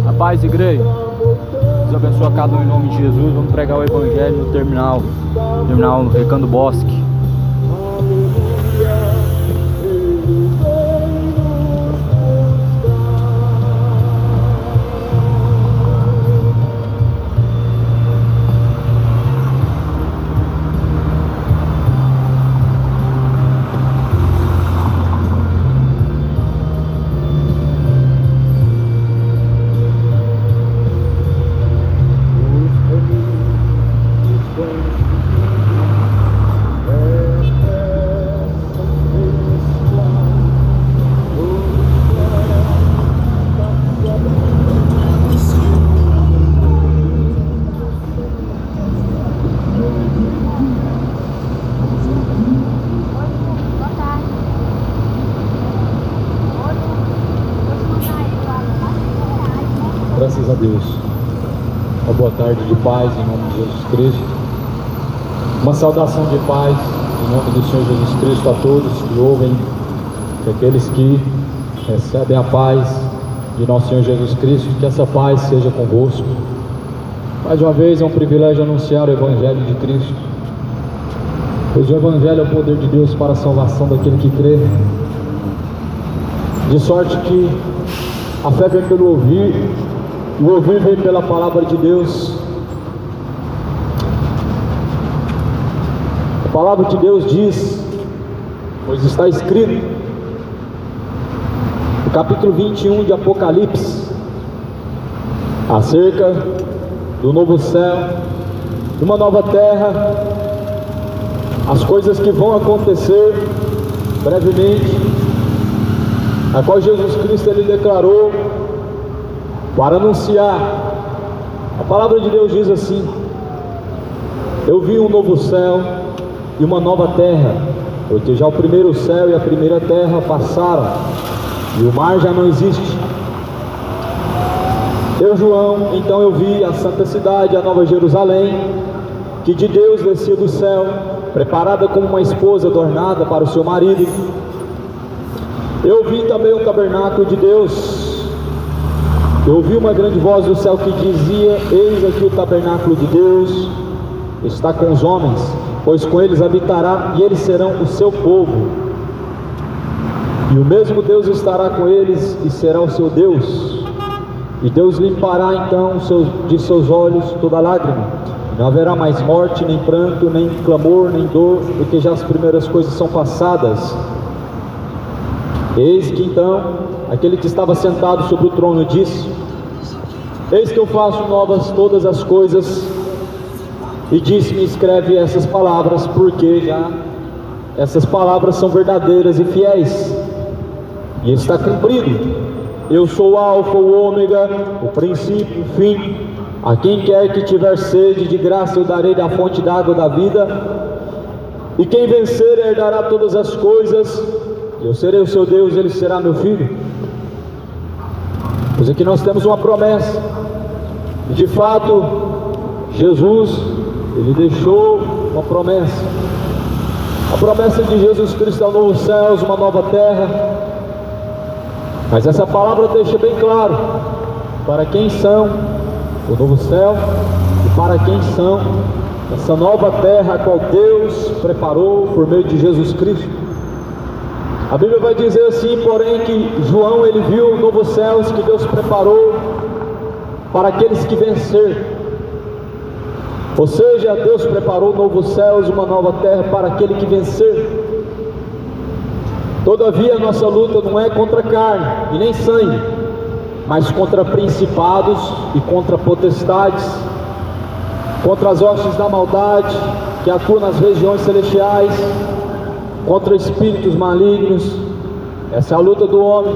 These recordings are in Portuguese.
A paz, igreja. Deus abençoe a cada um em nome de Jesus. Vamos pregar o evangelho no terminal Recanto Bosque. Graças a Deus. Uma boa tarde de paz em nome de Jesus Cristo. Uma saudação de paz em nome do Senhor Jesus Cristo a todos que ouvem, e aqueles que recebem a paz de nosso Senhor Jesus Cristo. Que essa paz seja convosco. Mais uma vez é um privilégio anunciar o Evangelho de Cristo, pois o Evangelho é o poder de Deus para a salvação daquele que crê. De sorte que a fé vem pelo ouvir, e o ouvir vem pela palavra de Deus. A palavra de Deus diz, pois está escrito no capítulo 21 de Apocalipse, acerca do novo céu, de uma nova terra, as coisas que vão acontecer brevemente, a qual Jesus Cristo ele declarou para anunciar. A palavra de Deus diz assim: eu vi um novo céu e uma nova terra, porque já o primeiro céu e a primeira terra passaram e o mar já não existe. Eu, João, então eu vi a santa cidade, a nova Jerusalém, que de Deus descia do céu, preparada como uma esposa adornada para o seu marido. Eu vi também o tabernáculo de Deus. Eu ouvi uma grande voz do céu que dizia: eis aqui o tabernáculo de Deus está com os homens, pois com eles habitará, e eles serão o seu povo, e o mesmo Deus estará com eles e será o seu Deus. E Deus limpará então de seus olhos toda lágrima. Não haverá mais morte, nem pranto, nem clamor, nem dor, porque já as primeiras coisas são passadas. Eis que então aquele que estava sentado sobre o trono disse: eis que eu faço novas todas as coisas. E disse-me: escreve essas palavras, porque já essas palavras são verdadeiras e fiéis. E está cumprido. Eu sou o Alfa, o Ômega, o princípio, o fim. A quem quer que tiver sede, de graça eu darei da fonte da água da vida. E quem vencer herdará todas as coisas. Eu serei o seu Deus, ele será meu filho. Pois aqui nós temos uma promessa. E de fato, Jesus, ele deixou uma promessa. A promessa de Jesus Cristo é um novo céu, uma nova terra. Mas essa palavra deixa bem claro para quem são o novo céu e para quem são essa nova terra a qual Deus preparou por meio de Jesus Cristo. A Bíblia vai dizer assim, porém, que João ele viu novos céus que Deus preparou para aqueles que vencer. Ou seja, Deus preparou novos céus, uma nova terra para aquele que vencer. Todavia a nossa luta não é contra carne e nem sangue, mas contra principados e contra potestades, contra as hostes da maldade que atuam nas regiões celestiais, contra espíritos malignos. Essa é a luta do homem.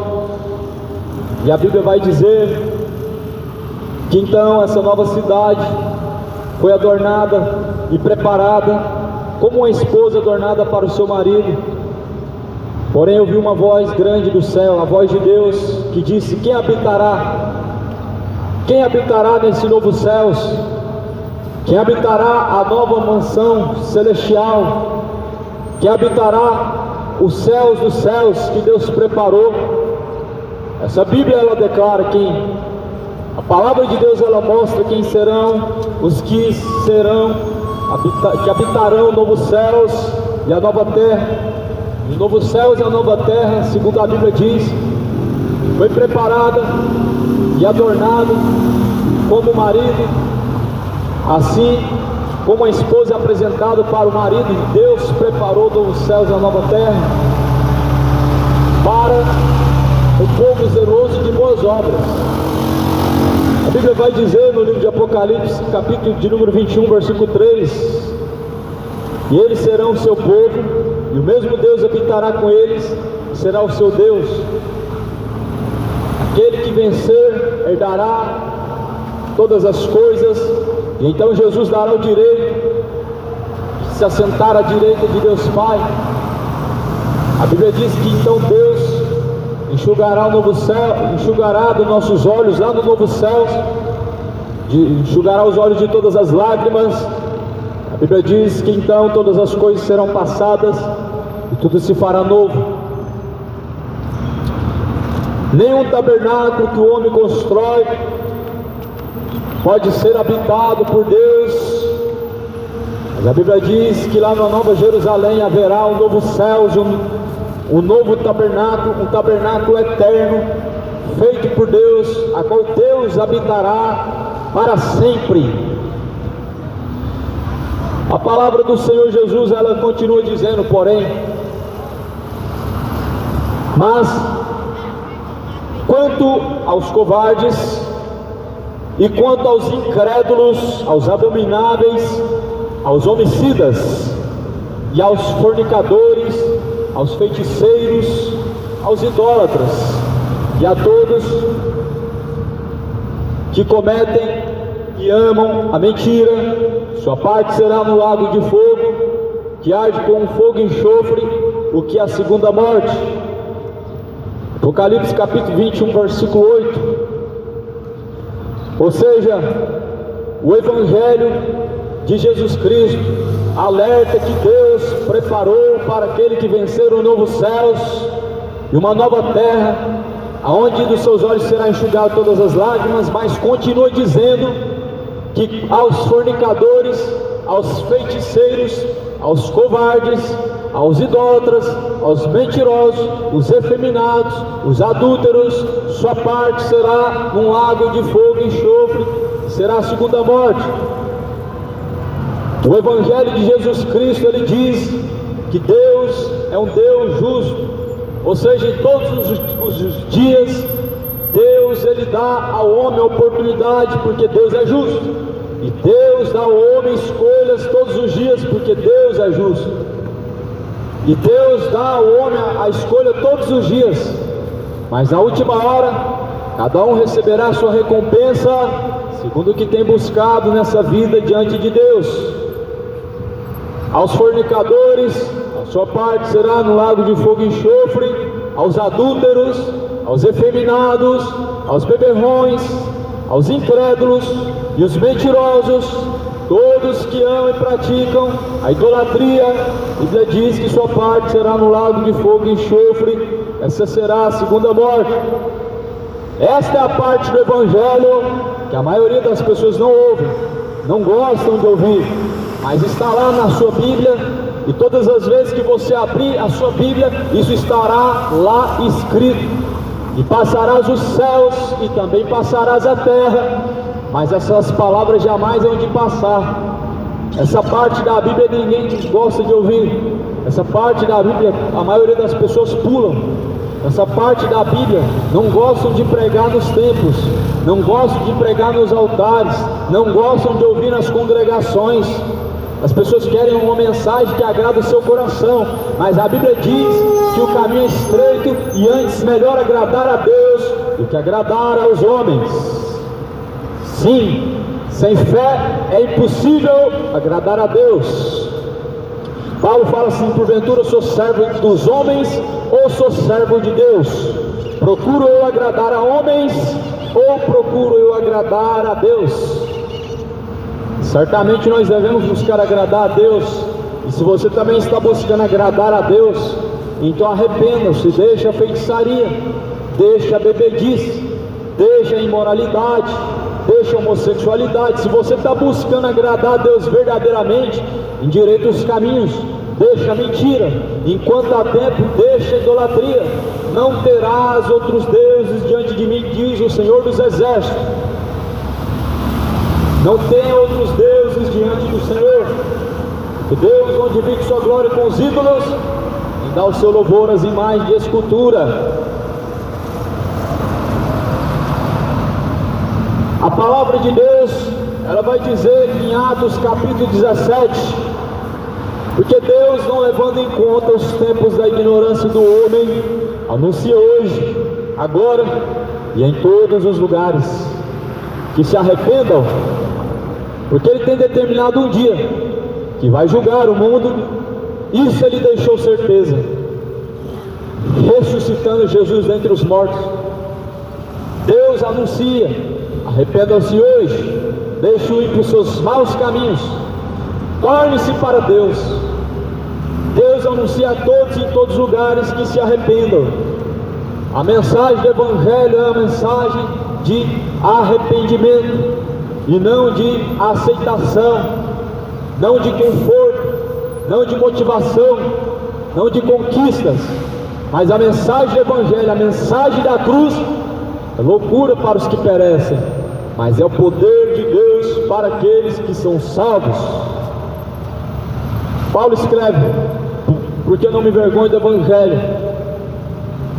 E a Bíblia vai dizer que então essa nova cidade foi adornada e preparada como uma esposa adornada para o seu marido. Porém eu vi uma voz grande do céu, a voz de Deus, que disse: quem habitará? Quem habitará nesse novo céus? Quem habitará a nova mansão celestial? que habitará os céus dos céus que Deus preparou. Essa Bíblia ela declara quem, a palavra de Deus ela mostra quem serão os que serão, que habitarão novos céus e a nova terra. Os novos céus e a nova terra, segundo a Bíblia diz, foi preparada e adornado como o marido, assim como a esposa é apresentada para o marido. Deus preparou novos céus e a nova terra para o povo zeloso de boas obras. A Bíblia vai dizer no livro de Apocalipse, capítulo de número 21, versículo 3: e eles serão o seu povo, e o mesmo Deus habitará com eles, e será o seu Deus. Aquele que vencer herdará todas as coisas, e então Jesus dará o direito de se assentar à direita de Deus Pai. A Bíblia diz que então Deus enxugará o novo céu, enxugará dos nossos olhos lá no novo céu, enxugará os olhos de todas as lágrimas. A Bíblia diz que então todas as coisas serão passadas e tudo se fará novo. Nenhum tabernáculo que o homem constrói pode ser habitado por Deus, mas a Bíblia diz que lá na Nova Jerusalém haverá um novo céu, um novo tabernáculo, um tabernáculo eterno, feito por Deus, a qual Deus habitará para sempre. A palavra do Senhor Jesus, ela continua dizendo, porém, mas quanto aos covardes, e quanto aos incrédulos, aos abomináveis, aos homicidas, e aos fornicadores, aos feiticeiros, aos idólatras, e a todos que cometem e amam a mentira, sua parte será no lago de fogo, que arde com fogo e enxofre, o que é a segunda morte. Apocalipse capítulo 21, versículo 8. Ou seja, o Evangelho de Jesus Cristo alerta que Deus preparou para aquele que vencer os novos céus e uma nova terra, aonde dos seus olhos será enxugado todas as lágrimas, mas continua dizendo que aos fornicadores, aos feiticeiros, aos covardes, aos idólatras, aos mentirosos, os efeminados, os adúlteros, sua parte será num lago de fogo e enxofre, será a segunda morte. O Evangelho de Jesus Cristo, ele diz que Deus é um Deus justo, ou seja, em todos os dias, Deus ele dá ao homem a oportunidade, porque Deus é justo, e Deus dá ao homem escolhas todos os dias, porque Deus é justo. E Deus dá ao homem a escolha todos os dias, mas na última hora, cada um receberá a sua recompensa, segundo o que tem buscado nessa vida diante de Deus. Aos fornicadores, a sua parte será no lago de fogo e enxofre, aos adúlteros, aos efeminados, aos beberrões, aos incrédulos e os mentirosos, todos que amam e praticam a idolatria, a Bíblia diz que sua parte será no lago de fogo e enxofre, essa será a segunda morte. Esta é a parte do Evangelho que a maioria das pessoas não ouve, não gostam de ouvir, mas está lá na sua Bíblia, e todas as vezes que você abrir a sua Bíblia, isso estará lá escrito. E passarás os céus e também passarás a terra, mas essas palavras jamais hão de passar. Essa parte da Bíblia ninguém gosta de ouvir. Essa parte da Bíblia a maioria das pessoas pulam. Essa parte da Bíblia não gostam de pregar nos templos, não gostam de pregar nos altares, não gostam de ouvir nas congregações. As pessoas querem uma mensagem que agrada o seu coração, mas a Bíblia diz que o caminho é estreito e antes melhor agradar a Deus do que agradar aos homens. Sim, sem fé é impossível agradar a Deus. Paulo fala assim: porventura sou servo dos homens ou sou servo de Deus? Procuro eu agradar a homens ou procuro eu agradar a Deus? Certamente nós devemos buscar agradar a Deus, e E se você também está buscando agradar a Deus, então arrependa-se, deixa a feitiçaria, deixa a bebedice, deixa a imoralidade, deixa a homossexualidade. Se você está buscando agradar a Deus verdadeiramente, endireita os caminhos, deixa a mentira, enquanto há tempo, deixa a idolatria. Não terás outros deuses diante de mim, diz o Senhor dos Exércitos. Não tenha outros deuses diante do Senhor. O Deus onde vive sua glória com os ídolos, e dá o seu louvor às imagens de escultura. A palavra de Deus, ela vai dizer em Atos capítulo 17, porque Deus, não levando em conta os tempos da ignorância do homem, anuncia hoje, agora e em todos os lugares, que se arrependam, porque Ele tem determinado um dia que vai julgar o mundo. Isso Ele deixou certeza, ressuscitando Jesus dentre os mortos. Deus anuncia: arrependam-se hoje, deixem ir para os seus maus caminhos, torne-se para Deus. Deus anuncia a todos em todos os lugares que se arrependam. A mensagem do Evangelho é a mensagem de arrependimento, e não de aceitação, não de conforto, não de motivação, não de conquistas. Mas a mensagem do Evangelho, a mensagem da cruz, é loucura para os que perecem, mas é o poder de Deus para aqueles que são salvos. Paulo escreve: porque não me envergonho do Evangelho,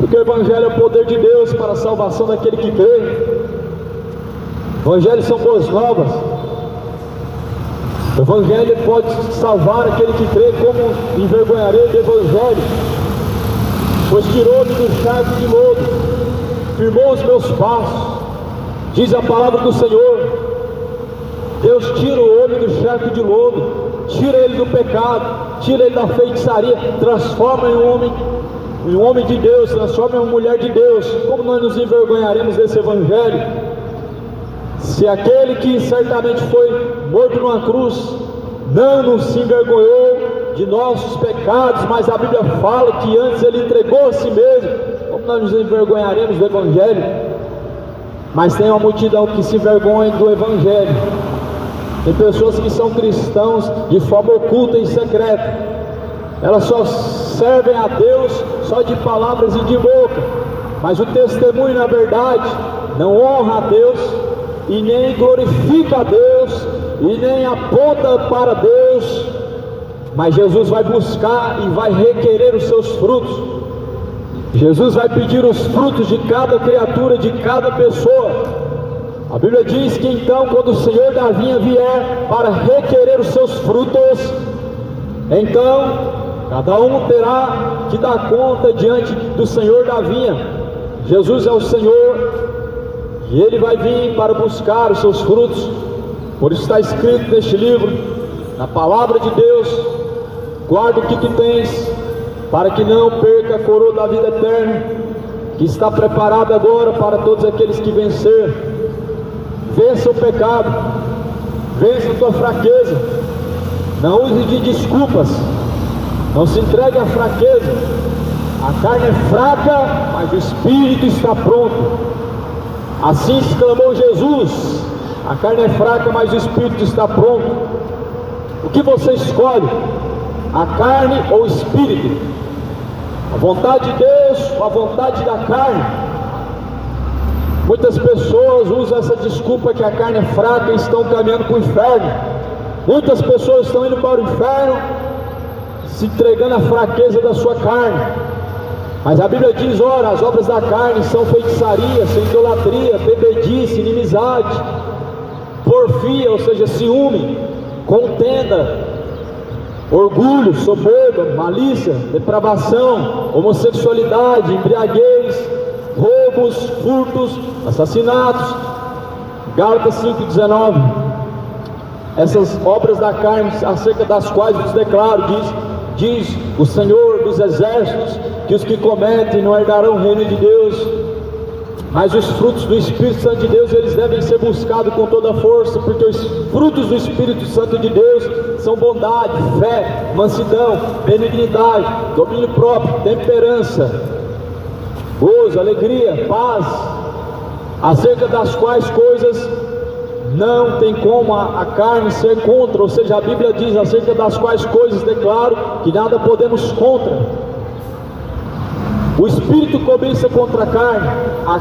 porque o Evangelho é o poder de Deus para a salvação daquele que crê. Evangelho são boas novas. O Evangelho pode salvar aquele que crê. Como envergonharei do Evangelho? Pois tirou-me do charco de lodo, firmou os meus passos, diz a palavra do Senhor. Deus tira o homem do charco de lodo, tira ele do pecado, tira ele da feitiçaria, transforma em um homem de Deus, transforma em uma mulher de Deus. Como nós nos envergonharemos desse Evangelho? Se aquele que certamente foi morto numa cruz não nos se envergonhou de nossos pecados, mas a Bíblia fala que antes Ele entregou a si mesmo, como nós nos envergonharemos do Evangelho? Mas tem uma multidão que se envergonha do Evangelho. Tem pessoas que são cristãos de forma oculta e secreta. Elas só servem a Deus só de palavras e de boca, mas o testemunho, na verdade, não honra a Deus, e nem glorifica a Deus, e nem aponta para Deus. Mas Jesus vai buscar e vai requerer os seus frutos. Jesus vai pedir os frutos de cada criatura, de cada pessoa. A Bíblia diz que então, quando o Senhor da vinha vier para requerer os seus frutos, então cada um terá que dar conta diante do Senhor da vinha. Jesus é o Senhor, e Ele vai vir para buscar os seus frutos. Por isso está escrito neste livro, na palavra de Deus: guarda o que tu tens, para que não perca a coroa da vida eterna, que está preparada agora para todos aqueles que vencer. Vença o pecado, vença a tua fraqueza, não use de desculpas, não se entregue à fraqueza. A carne é fraca, mas o Espírito está pronto. Assim exclamou Jesus: a carne é fraca, mas o Espírito está pronto. O que você escolhe? A carne ou o Espírito? A vontade de Deus ou a vontade da carne? Muitas pessoas usam essa desculpa que a carne é fraca e estão caminhando para o inferno. Muitas pessoas estão indo para o inferno, se entregando à fraqueza da sua carne. Mas a Bíblia diz: ora, as obras da carne são feitiçaria, são idolatria, bebedice, inimizade, porfia, ou seja, ciúme, contenda, orgulho, soberba, malícia, depravação, homossexualidade, embriaguez, roubos, furtos, assassinatos. Gálatas 5,19. Essas obras da carne, acerca das quais vos declaro, diz o Senhor dos Exércitos, que os que cometem não herdarão o reino de Deus. Mas os frutos do Espírito Santo de Deus, eles devem ser buscados com toda a força, porque os frutos do Espírito Santo de Deus são bondade, fé, mansidão, benignidade, domínio próprio, temperança, gozo, alegria, paz, acerca das quais coisas não tem como a carne ser contra. Ou seja, a Bíblia diz acerca das quais coisas declaro que nada podemos contra. O Espírito cobiça contra a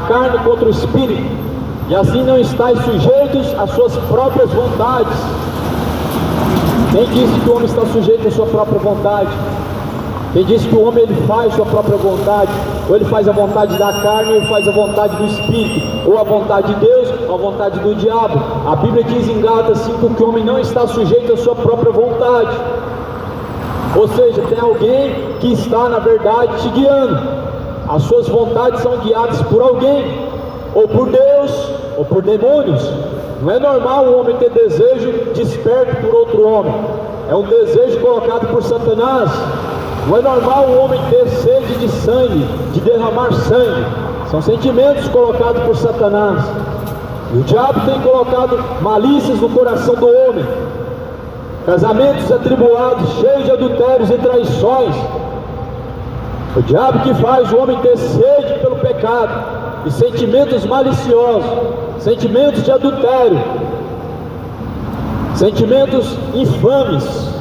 carne contra o Espírito, e assim não estáis sujeitos às suas próprias vontades. Quem disse que o homem está sujeito à sua própria vontade? Quem disse que o homem ele faz sua própria vontade? Ou ele faz a vontade da carne, ou ele faz a vontade do Espírito, ou a vontade de Deus, ou a vontade do diabo. A Bíblia diz em Gálatas 5 que o homem não está sujeito à sua própria vontade. Ou seja, tem alguém que está na verdade te guiando. As suas vontades são guiadas por alguém, ou por Deus, ou por demônios. Não é normal um homem ter desejo desperto por outro homem. É um desejo colocado por Satanás. Não é normal um homem ter sede de sangue, de derramar sangue. São sentimentos colocados por Satanás. E o diabo tem colocado malícias no coração do homem. Casamentos atribulados, cheios de adultérios e traições. O diabo que faz o homem ter sede pelo pecado e sentimentos maliciosos, sentimentos de adultério, sentimentos infames.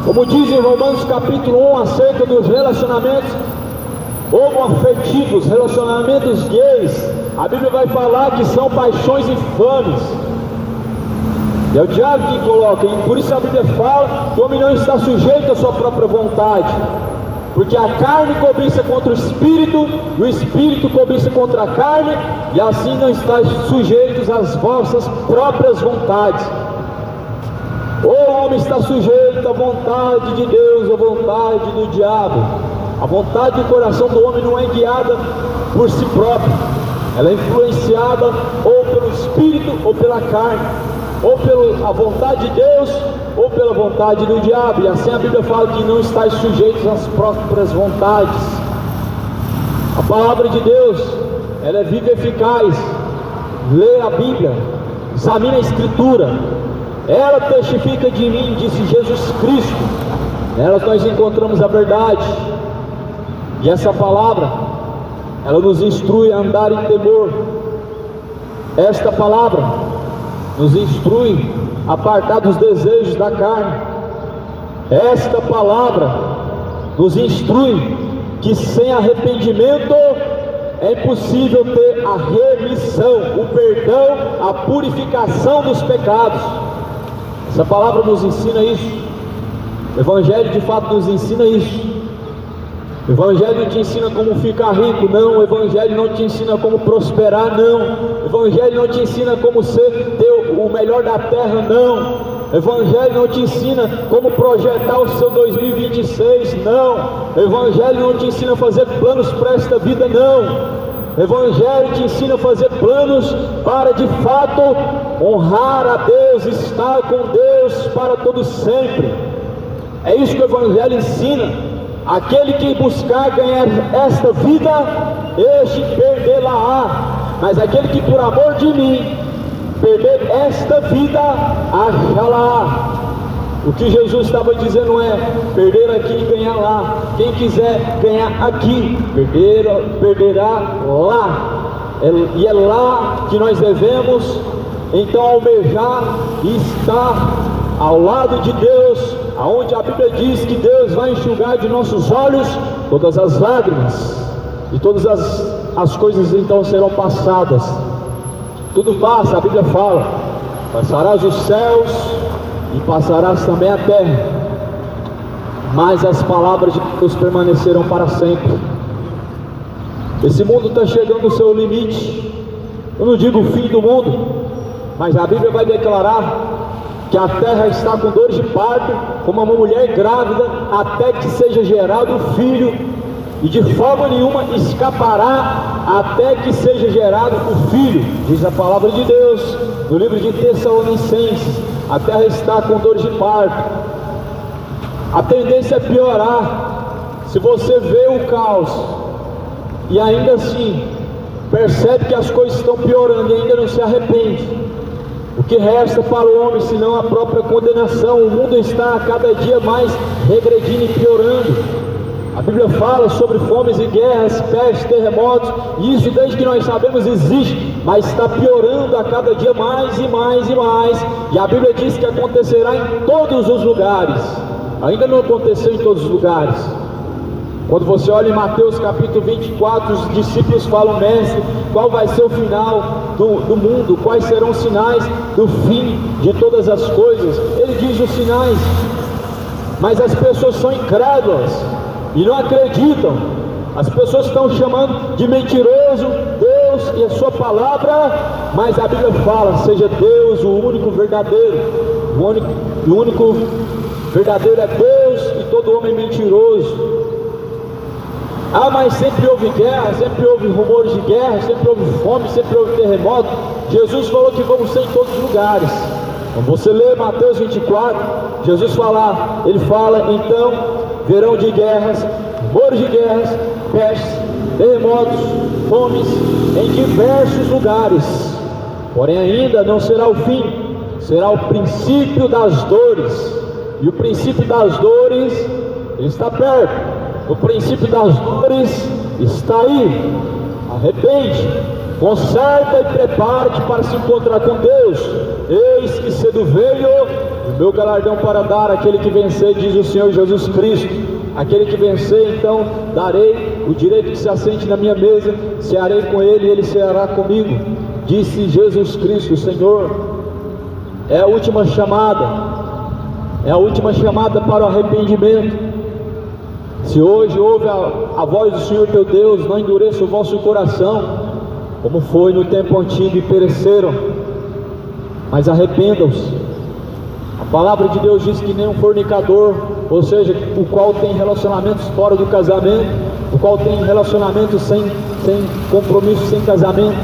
Como diz em Romanos capítulo 1 acerca dos relacionamentos homoafetivos, relacionamentos gays, a Bíblia vai falar que são paixões infames. É o diabo que coloca, e por isso a Bíblia fala que o homem não está sujeito à sua própria vontade. Porque a carne cobiça contra o Espírito, e o Espírito cobiça contra a carne, e assim não estáis sujeitos às vossas próprias vontades. Ou o homem está sujeito à vontade de Deus, ou à vontade do diabo. A vontade do coração do homem não é guiada por si próprio, ela é influenciada ou pelo Espírito ou pela carne, ou pela vontade de Deus ou pela vontade do diabo. E assim a Bíblia fala que não estáis sujeitos às próprias vontades. A palavra de Deus, ela é viva e eficaz. Lê a Bíblia, examine a Escritura, ela testifica de mim, disse Jesus Cristo. Nela nós encontramos a verdade, e essa palavra, ela nos instrui a andar em temor. Esta palavra nos instrui a apartar dos desejos da carne. Esta palavra nos instrui que sem arrependimento é impossível ter a remissão, o perdão, a purificação dos pecados. Essa palavra nos ensina isso. O Evangelho de fato nos ensina isso. O Evangelho não te ensina como ficar rico, não. O Evangelho não te ensina como prosperar, não. O Evangelho não te ensina como ter o melhor da terra, não. O Evangelho não te ensina como projetar o seu 2026, não. O Evangelho não te ensina a fazer planos para esta vida, não. O Evangelho te ensina a fazer planos para de fato honrar a Deus, estar com Deus para todo sempre. É isso que o Evangelho ensina. Aquele que buscar ganhar esta vida, este perdê-la-á. Mas aquele que por amor de mim perder esta vida, achá-la-á. O que Jesus estava dizendo é: perder aqui e ganhar lá. Quem quiser ganhar aqui, perderá lá. E é lá que nós devemos então almejar e estar ao lado de Deus, aonde a Bíblia diz que Deus vai enxugar de nossos olhos todas as lágrimas, e todas as coisas então serão passadas. Tudo passa, a Bíblia fala: passarás os céus e passarás também a terra, mas as palavras de Deus permanecerão para sempre. Esse mundo está chegando ao seu limite. Eu não digo o fim do mundo, mas a Bíblia vai declarar que a terra está com dores de parto, como uma mulher grávida, até que seja gerado o filho, e de forma nenhuma escapará até que seja gerado o filho, diz a palavra de Deus no livro de Tessalonicenses. A terra está com dores de parto. A tendência é piorar. Se você vê o caos e ainda assim percebe que as coisas estão piorando e ainda não se arrepende, o que resta para o homem senão a própria condenação? O mundo está a cada dia mais regredindo e piorando. A Bíblia fala sobre fomes e guerras, pestes, terremotos, e isso desde que nós sabemos existe, mas está piorando a cada dia mais e mais e mais. E a Bíblia diz que acontecerá em todos os lugares. Ainda não aconteceu em todos os lugares. Quando você olha em Mateus capítulo 24, os discípulos falam: mestre, qual vai ser o final do mundo? Quais serão os sinais do fim de todas as coisas? Ele diz os sinais, mas as pessoas são incrédulas e não acreditam. As pessoas estão chamando de mentiroso Deus e a sua palavra, mas a Bíblia fala: seja Deus o único verdadeiro. O único verdadeiro é Deus e todo homem mentiroso. Ah, mas sempre houve guerra, sempre houve rumores de guerra, sempre houve fome, sempre houve terremoto. Jesus falou que vamos ser em todos os lugares. Quando você lê Mateus 24, Jesus fala, ele fala: então verão de guerras, rumores de guerras, pestes, terremotos, fomes em diversos lugares. Porém ainda não será o fim, será o princípio das dores. E o princípio das dores está perto. O princípio das dores está aí. Arrepende, conserta e prepara-te para se encontrar com Deus. Eis que cedo veio o meu galardão para dar àquele que vencer, diz o Senhor Jesus Cristo. Aquele que vencer, então darei o direito que se assente na minha mesa, cearei com ele e ele ceará comigo, disse Jesus Cristo. O Senhor é a última chamada, é a última chamada para o arrependimento. Se hoje ouve a voz do Senhor teu Deus, não endureça o vosso coração, como foi no tempo antigo e pereceram, mas arrependam-se. A palavra de Deus diz que nenhum fornicador, ou seja, o qual tem relacionamentos fora do casamento, o qual tem relacionamentos sem compromisso, sem casamento,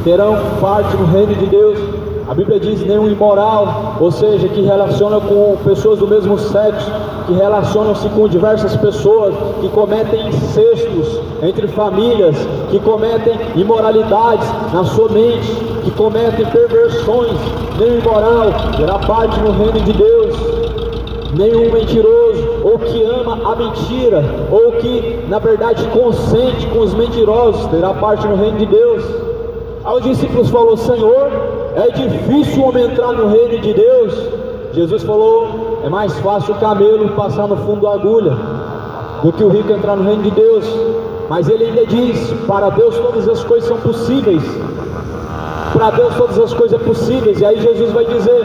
terão parte no reino de Deus. A Bíblia diz: nenhum imoral, ou seja, que relaciona com pessoas do mesmo sexo, que relacionam-se com diversas pessoas, que cometem incestos entre famílias, que cometem imoralidades na sua mente, que cometem perversões. Nenhum imoral terá parte no reino de Deus. Nenhum mentiroso, ou que ama a mentira, ou que na verdade consente com os mentirosos, terá parte no reino de Deus. Aos discípulos falou: Senhor, é difícil o homem entrar no reino de Deus. Jesus falou: é mais fácil o camelo passar no fundo da agulha do que o rico entrar no reino de Deus. Mas ele ainda diz: para Deus todas as coisas são possíveis. Para Deus todas as coisas são possíveis. E aí Jesus vai dizer: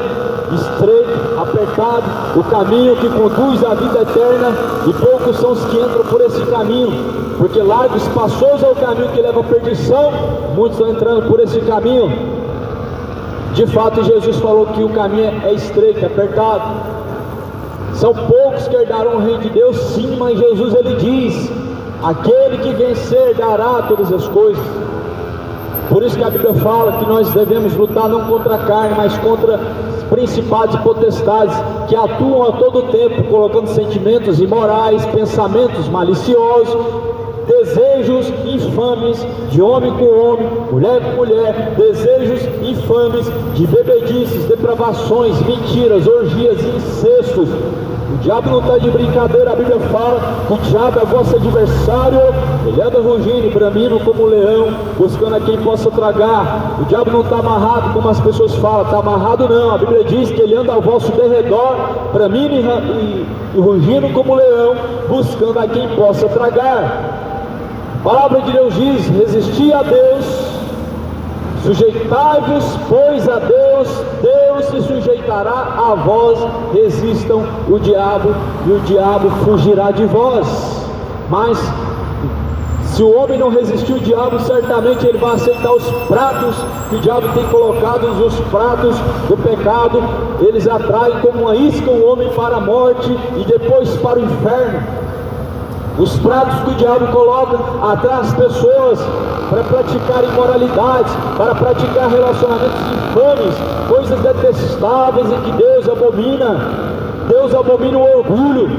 estreito, apertado, o caminho que conduz à vida eterna, e poucos são os que entram por esse caminho, porque largo e espaçoso é o caminho que leva à perdição, muitos estão entrando por esse caminho. De fato, Jesus falou que o caminho é estreito, é apertado. São poucos que herdarão o reino de Deus, sim, mas Jesus ele diz: aquele que vencer dará todas as coisas. Por isso que a Bíblia fala que nós devemos lutar não contra a carne, mas contra principados e potestades que atuam a todo tempo, colocando sentimentos imorais, pensamentos maliciosos, desejos infames de homem com homem, mulher com mulher, desejos infames de bebedices, depravações, mentiras, orgias, incestos. O diabo não está de brincadeira. A Bíblia fala que o diabo é vosso adversário, ele anda rugindo e bramindo como um leão, buscando a quem possa tragar. O diabo não está amarrado como as pessoas falam, está amarrado não. A Bíblia diz que ele anda ao vosso derredor, bramindo e rugindo como um leão, buscando a quem possa tragar. A palavra de Deus diz: resisti a Deus, sujeitai-vos, pois a Deus, Deus se sujeitará a vós. Resistam o diabo, e o diabo fugirá de vós. Mas se o homem não resistir o diabo, certamente ele vai aceitar os pratos que o diabo tem colocado. Os pratos do pecado, eles atraem como uma isca o homem para a morte e depois para o inferno. Os pratos que o diabo coloca atrás as pessoas para praticar imoralidades, para praticar relacionamentos infames, coisas detestáveis e que Deus abomina. Deus abomina o orgulho.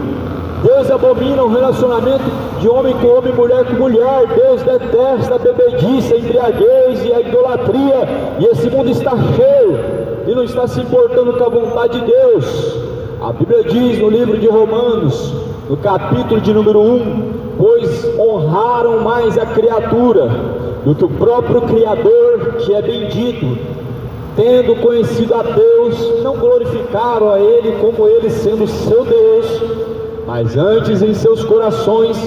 Deus abomina o relacionamento de homem com homem, mulher com mulher. Deus detesta a bebedice, a embriaguez e a idolatria. E esse mundo está cheio e não está se importando com a vontade de Deus. A Bíblia diz no livro de Romanos, no capítulo de número 1, pois honraram mais a criatura do que o próprio Criador, que é bendito. Tendo conhecido a Deus, não glorificaram a Ele como Ele sendo seu Deus, mas antes em seus corações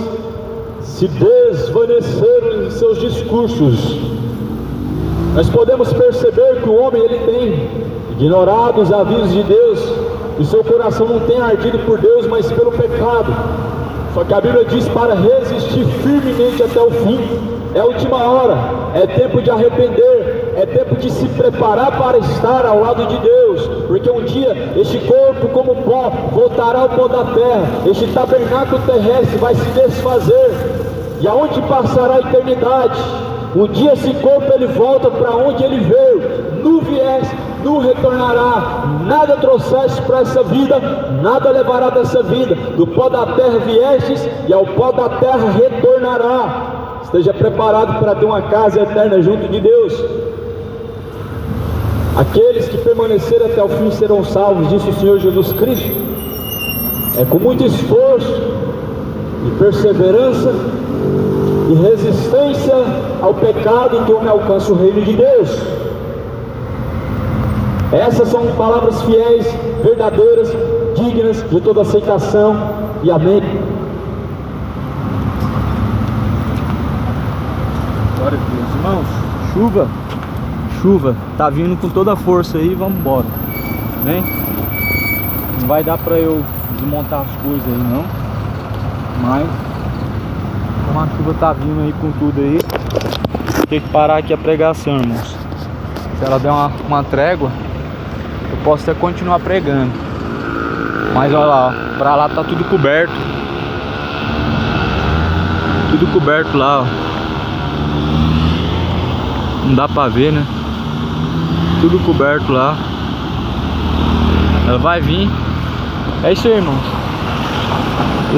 se desvaneceram em seus discursos. Nós podemos perceber que o homem ele tem ignorado os avisos de Deus, e seu coração não tem ardido por Deus, mas pelo pecado. Só que a Bíblia diz para resistir firmemente até o fim. É a última hora, é tempo de arrepender, é tempo de se preparar para estar ao lado de Deus, porque um dia este corpo como pó voltará ao pó da terra, este tabernáculo terrestre vai se desfazer, e aonde passará a eternidade? Um dia esse corpo ele volta para onde ele veio, nu viesse, nu retornará, nada trouxeste para essa vida, nada levará dessa vida, do pó da terra viestes e ao pó da terra retornará. Esteja preparado para ter uma casa eterna junto de Deus. Aqueles que permanecerem até o fim serão salvos, disse o Senhor Jesus Cristo. É com muito esforço e perseverança e resistência ao pecado que o homem alcança o reino de Deus. Essas são palavras fiéis, verdadeiras, dignas de toda aceitação, e amém. Glória a Deus, irmãos. Chuva tá vindo com toda a força aí, vamos embora, né? Não vai dar pra eu desmontar as coisas aí não, mas como a chuva tá vindo aí com tudo aí, vou ter que parar aqui a pregação, irmãos. Se ela der uma trégua, eu posso até continuar pregando, mas olha lá, ó, pra lá tá tudo coberto lá, ó. Não dá pra ver, né? Tudo coberto lá. Ela vai vir. É isso aí, irmãos.